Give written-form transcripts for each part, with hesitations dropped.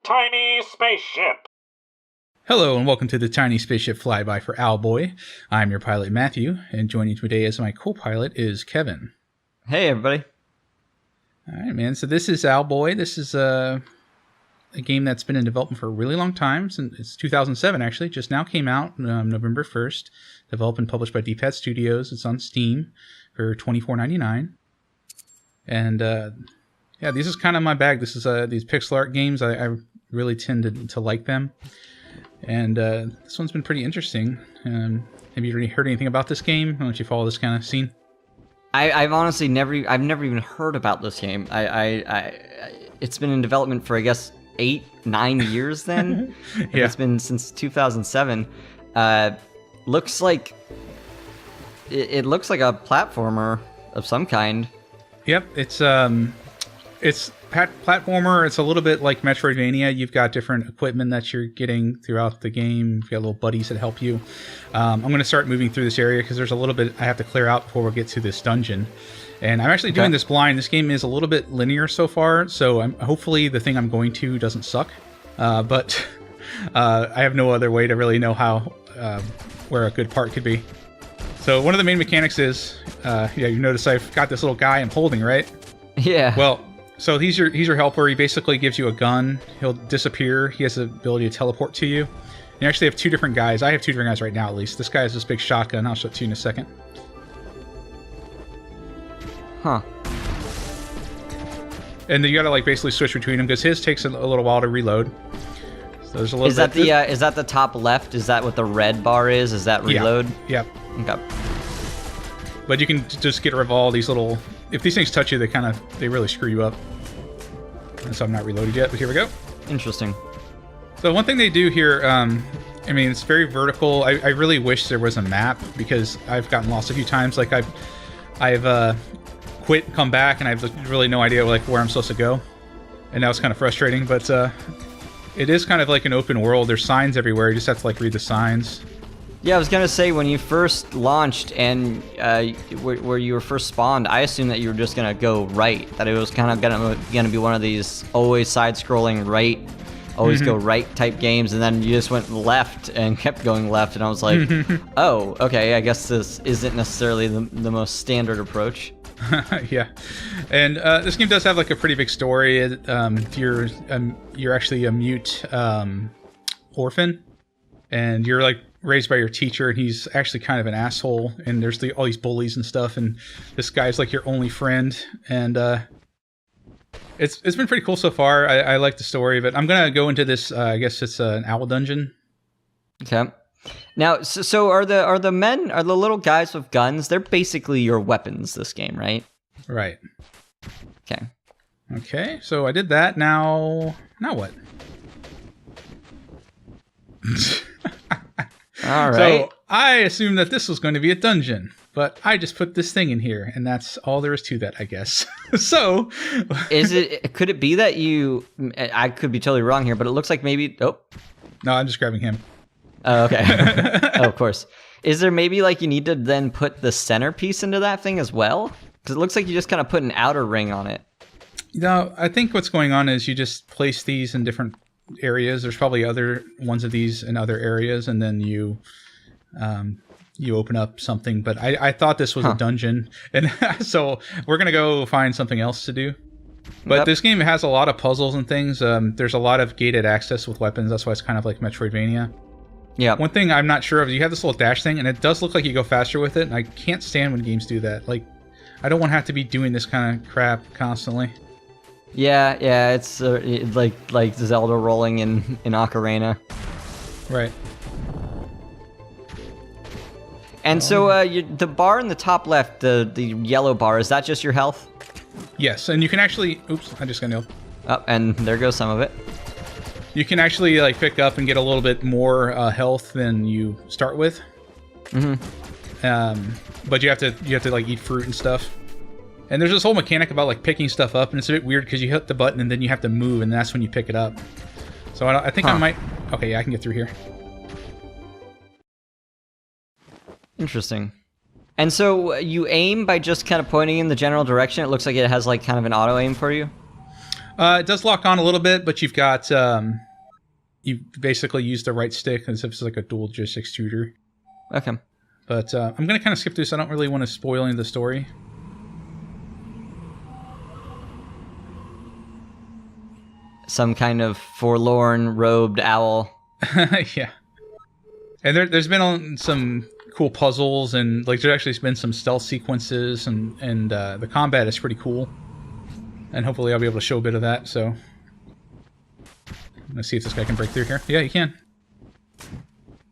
Tiny-Spaceship. Hello and welcome to the Tiny-Spaceship Flyby for Owlboy. I'm your pilot Matthew, and joining today as my co-pilot is Kevin. Hey everybody. Alright man, so this is Owlboy. This is a game that's been in development for a really long time. It's 2007 actually, just now came out November 1st. Developed and published by D-Pad Studios. It's on Steam for $24.99. And yeah, this is kind of my bag. This is these pixel art games. I really tend to like them. And this one's been pretty interesting. Have you already heard anything about this game? Why don't you follow this kind of scene? I've honestly never even heard about this game. It's been in development for I guess 8-9 years then. Yeah. It's been since 2007. Looks like it looks like a platformer of some kind. Yep, it's platformer. It's a little bit like Metroidvania. You've got different equipment that you're getting throughout the game. You've got little buddies that help you. I'm going to start moving through this area because there's a little bit I have to clear out before we get to this dungeon. And I'm actually doing this blind. This game is a little bit linear so far, so hopefully the thing I'm going to doesn't suck. But I have no other way to really know how where a good part could be. So one of the main mechanics is, yeah, you notice I've got this little guy I'm holding, right? Yeah. Well, so he's your helper. He basically gives you a gun. He'll disappear. He has the ability to teleport to you. You actually have two different guys. I have two different guys right now, at least. This guy has this big shotgun. I'll show it to you in a second. Huh. And then you gotta like basically switch between them because his takes a little while to reload. So there's a little. Is that is that the top left? Is that what the red bar is? Is that reload? Yeah. Yep. Okay. But you can just get rid of all these little. If these things touch you, they really screw you up. And so I'm not reloaded yet, but here we go. Interesting. So one thing they do here, I mean, it's very vertical. I really wish there was a map because I've gotten lost a few times. Like I've quit, come back, and I've really no idea like where I'm supposed to go, and that was kind of frustrating. But it is kind of like an open world. There's signs everywhere. You just have to like read the signs. Yeah, I was gonna say when you first launched and where you were first spawned, I assumed that you were just gonna go right. That it was kind of gonna be one of these always side-scrolling right, always go right type games, and then you just went left and kept going left, and I was like, oh, okay, I guess this isn't necessarily the most standard approach. Yeah, and this game does have like a pretty big story. You're actually a mute orphan, and you're like raised by your teacher, and he's actually kind of an asshole, and there's all these bullies and stuff, and this guy's like your only friend, and it's been pretty cool so far. I like the story, but I'm gonna go into this. I guess it's an owl dungeon. Okay. Now, so are the little guys with guns? They're basically your weapons. This game, right? Right. Okay. Okay. So I did that. Now what? All right. So I assumed that this was going to be a dungeon, but I just put this thing in here, and that's all there is to that, I guess. So, could it be that I could be totally wrong here, but it looks like maybe. Oh, no, I'm just grabbing him. Oh, okay. Oh, of course. Is there maybe like you need to then put the centerpiece into that thing as well? Because it looks like you just kind of put an outer ring on it. No, I think what's going on is you just place these in different areas. There's probably other ones of these in other areas, and then you open up something. But I thought this was a dungeon, and so we're gonna go find something else to do. But this game has a lot of puzzles and things. There's a lot of gated access with weapons. That's why it's kind of like Metroidvania. Yeah. One thing I'm not sure of, you have this little dash thing, and it does look like you go faster with it, and I can't stand when games do that. Like, I don't want to have to be doing this kind of crap constantly. Yeah, it's like Zelda rolling in Ocarina. Right. And so the bar in the top left, the yellow bar, is that just your health? Yes, and you can actually... Oops, I just got nailed. Oh, and there goes some of it. You can actually like pick up and get a little bit more health than you start with. But you have to like eat fruit and stuff. And there's this whole mechanic about like picking stuff up, and it's a bit weird because you hit the button and then you have to move, and that's when you pick it up. So I think I might... Okay, yeah, I can get through here. Interesting. And so you aim by just kind of pointing in the general direction? It looks like it has like kind of an auto aim for you? It does lock on a little bit, but you've got you basically use the right stick as if it's like a dual joystick shooter. Okay. But I'm gonna kind of skip through, so I don't really want to spoil any of the story. Some kind of forlorn robed owl. Yeah. And there's been some cool puzzles, and like there's actually been some stealth sequences, and the combat is pretty cool. And hopefully I'll be able to show a bit of that. So let's see if this guy can break through here. Yeah, he can.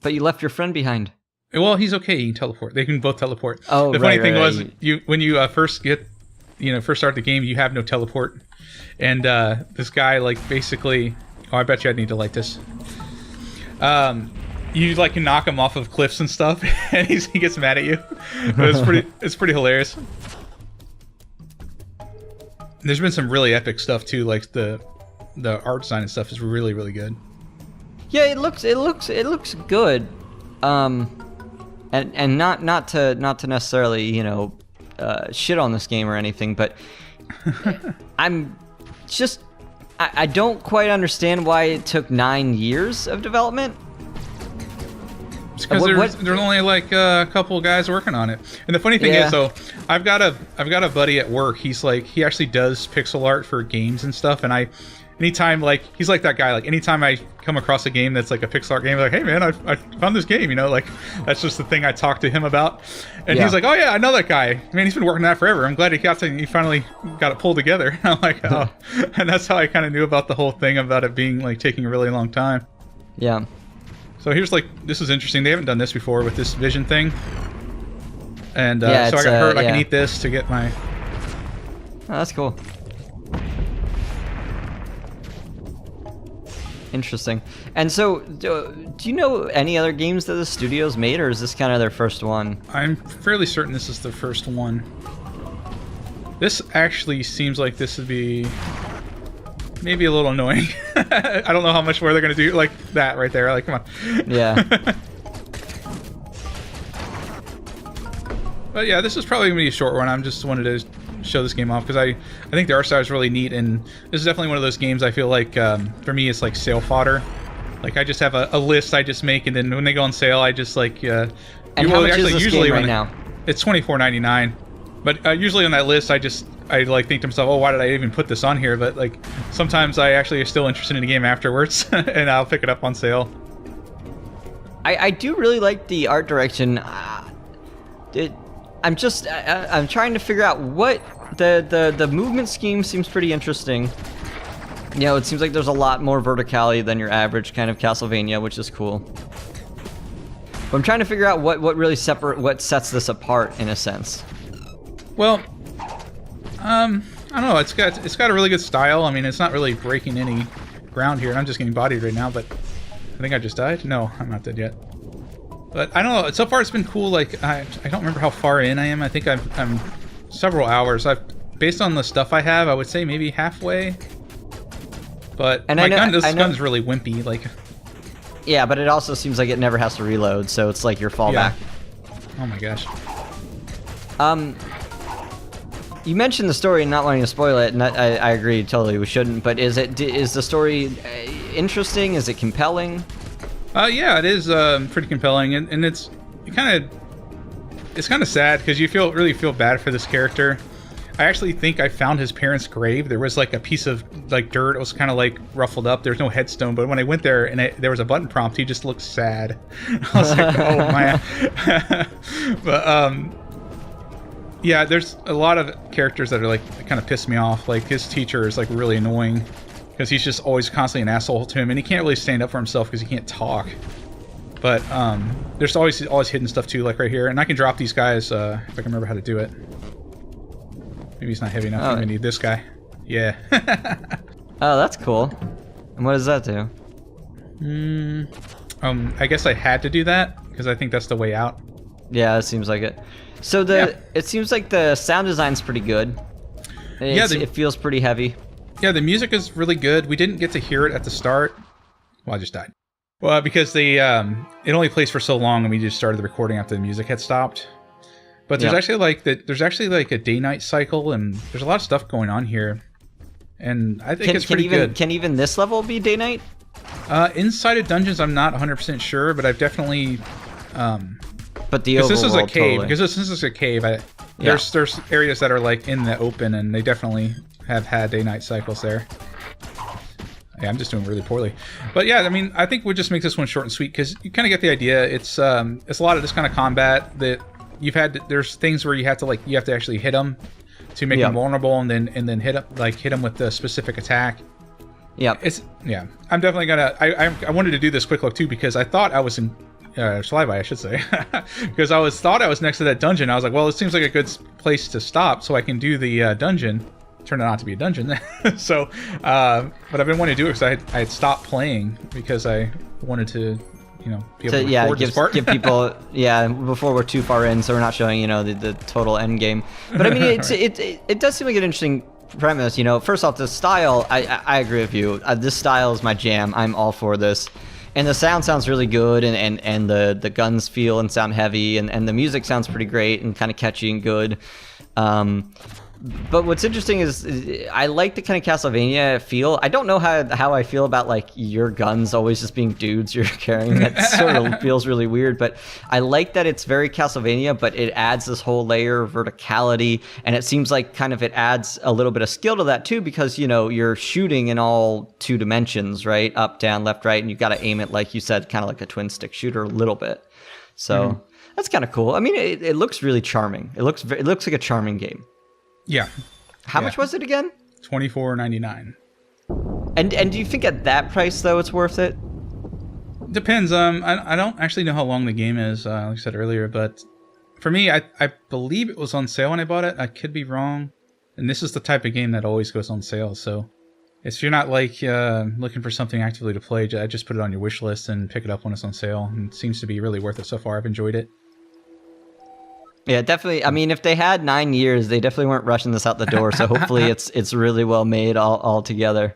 But you left your friend behind. Well, he's okay. He can teleport. They can both teleport. Oh, the funny thing was, you when you first start the game, you have no teleport, and this guy like basically. Oh, I bet you I need to light this. You like can knock him off of cliffs and stuff, and he gets mad at you. But it's pretty hilarious. There's been some really epic stuff too, like the art design and stuff is really, really good. Yeah, it looks good. And not to necessarily, shit on this game or anything, but I don't quite understand why it took 9 years of development. It's because there's only like a couple of guys working on it. And the funny thing is, though, I've got a buddy at work. He actually does pixel art for games and stuff. And anytime like he's like that guy. Like anytime I come across a game that's like a pixel art game, I'm like, hey man, I found this game. Like that's just the thing I talk to him about. And he's like, oh yeah, I know that guy. Man, he's been working on that forever. I'm glad he finally got it pulled together. I'm like, oh, and that's how I kind of knew about the whole thing about it being like taking a really long time. Yeah. So here's this is interesting. They haven't done this before with this vision thing. And so I got hurt. I can eat this to get my... Oh, that's cool. Interesting. And so, do you know any other games that the studio's made, or is this kind of their first one? I'm fairly certain this is the first one. This actually seems like this would be... maybe a little annoying. I don't know how much more they're going to do like that right there. Like, come on. Yeah. But yeah, this is probably going to be a short one. I just wanted to show this game off because I think the art style is really neat, and this is definitely one of those games I feel like, for me, it's like sale fodder. Like, I just have a list I just make, and then when they go on sale, I just like... and how much is this game right now? It's $24.99. But usually on that list, I like think to myself, oh, why did I even put this on here? But like sometimes I actually am still interested in the game afterwards, and I'll pick it up on sale. I do really like the art direction. I'm trying to figure out what the movement scheme seems pretty interesting. It seems like there's a lot more verticality than your average kind of Castlevania, which is cool. But I'm trying to figure out what really what sets this apart in a sense. Well, I don't know. It's got a really good style. I mean, it's not really breaking any ground here. I'm just getting bodied right now, but I think I just died. No, I'm not dead yet. But I don't know. So far, it's been cool. Like I don't remember how far in I am. I think I'm several hours. Based on the stuff I have, I would say maybe halfway. But this gun's really wimpy. Like. Yeah, but it also seems like it never has to reload, so it's like your fallback. Yeah. Oh my gosh. You mentioned the story and not wanting to spoil it, and I agree totally we shouldn't, but is the story interesting? Is it compelling? Yeah, it is pretty compelling, and it's kind of sad because you really feel bad for this character. I actually think I found his parents' grave. There was like a piece of like dirt. It was kind of like ruffled up. There's no headstone, but when I went there and there was a button prompt, he just looked sad. I was like, oh man. But yeah, there's a lot of characters that are like kind of piss me off. Like his teacher is like really annoying because he's just always constantly an asshole to him, and he can't really stand up for himself because he can't talk. But there's always hidden stuff too, like right here. And I can drop these guys if I can remember how to do it. Maybe he's not heavy enough. I'm gonna need this guy. Yeah. Oh, that's cool. And what does that do? I guess I had to do that because I think that's the way out. Yeah, it seems like it. So it seems like the sound design's pretty good. It feels pretty heavy. Yeah, the music is really good. We didn't get to hear it at the start. Well, I just died. Well, because it only plays for so long, and we just started the recording after the music had stopped. But there's actually like a day-night cycle, and there's a lot of stuff going on here. and I think it's pretty good. Can even this level be day night? Inside of dungeons, I'm not 100% sure, but I've definitely. But the overworld, this is a cave. totally. Because this is a cave. There's areas that are like in the open, and they definitely have had day-night cycles there. Yeah, I'm just doing really poorly, but yeah, I mean, I think we'll just make this one short and sweet because you kind of get the idea. It's a lot of this kind of combat that you've had. There's things where you have to actually hit them to make them vulnerable, and then hit them with the specific attack. Yeah, I'm definitely gonna. I wanted to do this quick look too because I thought I was in. FlyBy, I should say, because thought I was next to that dungeon. I was like, well, it seems like a good place to stop, so I can do the dungeon. Turned out not to be a dungeon, so. But I've been wanting to do it because I had stopped playing because I wanted to, be able to record this part. give people, before we're too far in, so we're not showing, the total end game. But I mean, it does seem like an interesting premise. First off, the style, I agree with you. This style is my jam. I'm all for this. And the sound sounds really good, and the guns feel and sound heavy, and the music sounds pretty great and kind of catchy and good. But what's interesting is I like the kind of Castlevania feel. I don't know how I feel about like your guns always just being dudes you're carrying. That sort of feels really weird, but I like that it's very Castlevania, but it adds this whole layer of verticality, and it seems like kind of it adds a little bit of skill to that too, because you're shooting in all 2 dimensions, right? Up, down, left, right, and you got to aim it, like you said, kind of like a twin stick shooter a little bit. So that's kind of cool. I mean, it looks really charming. It looks like a charming game. Yeah. How much was it again? $24.99. And do you think at that price though it's worth it? Depends. I don't actually know how long the game is, like I said earlier, but for me, I believe it was on sale when I bought it. I could be wrong. And this is the type of game that always goes on sale, so if you're not like looking for something actively to play, I just put it on your wish list and pick it up when it's on sale. And it seems to be really worth it so far. I've enjoyed it. Yeah, definitely. I mean, if they had 9 years, they definitely weren't rushing this out the door. So hopefully it's really well made all together.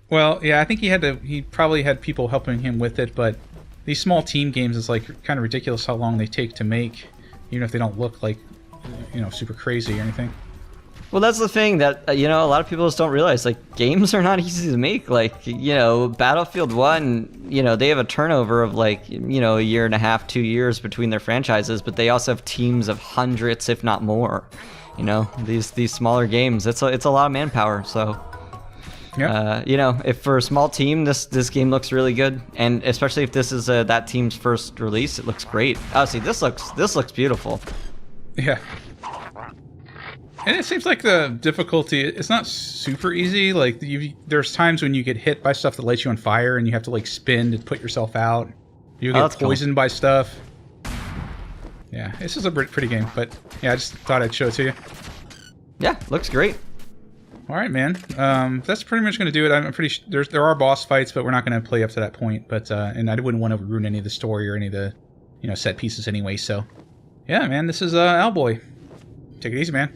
Well, yeah, I think he probably had people helping him with it, but these small team games is like kind of ridiculous how long they take to make, even if they don't look like, super crazy or anything. Well, that's the thing that, a lot of people just don't realize. Like, games are not easy to make. Like, Battlefield 1, they have a turnover of like, a year and a half, 2 years between their franchises, but they also have teams of hundreds, if not more. These smaller games, it's a lot of manpower. So, if for a small team, this game looks really good, and especially if this is that team's first release, it looks great. Oh, see, this looks beautiful. Yeah. And it seems like the difficulty, it's not super easy. Like, there's times when you get hit by stuff that lights you on fire and you have to, like, spin to put yourself out. You get poisoned by stuff. Yeah, this is a pretty game. But, yeah, I just thought I'd show it to you. Yeah, looks great. All right, man. That's pretty much going to do it. I'm pretty sure there are boss fights, but we're not going to play up to that point. But and I wouldn't want to ruin any of the story or any of the, set pieces anyway. So, yeah, man, this is Owlboy. Take it easy, man.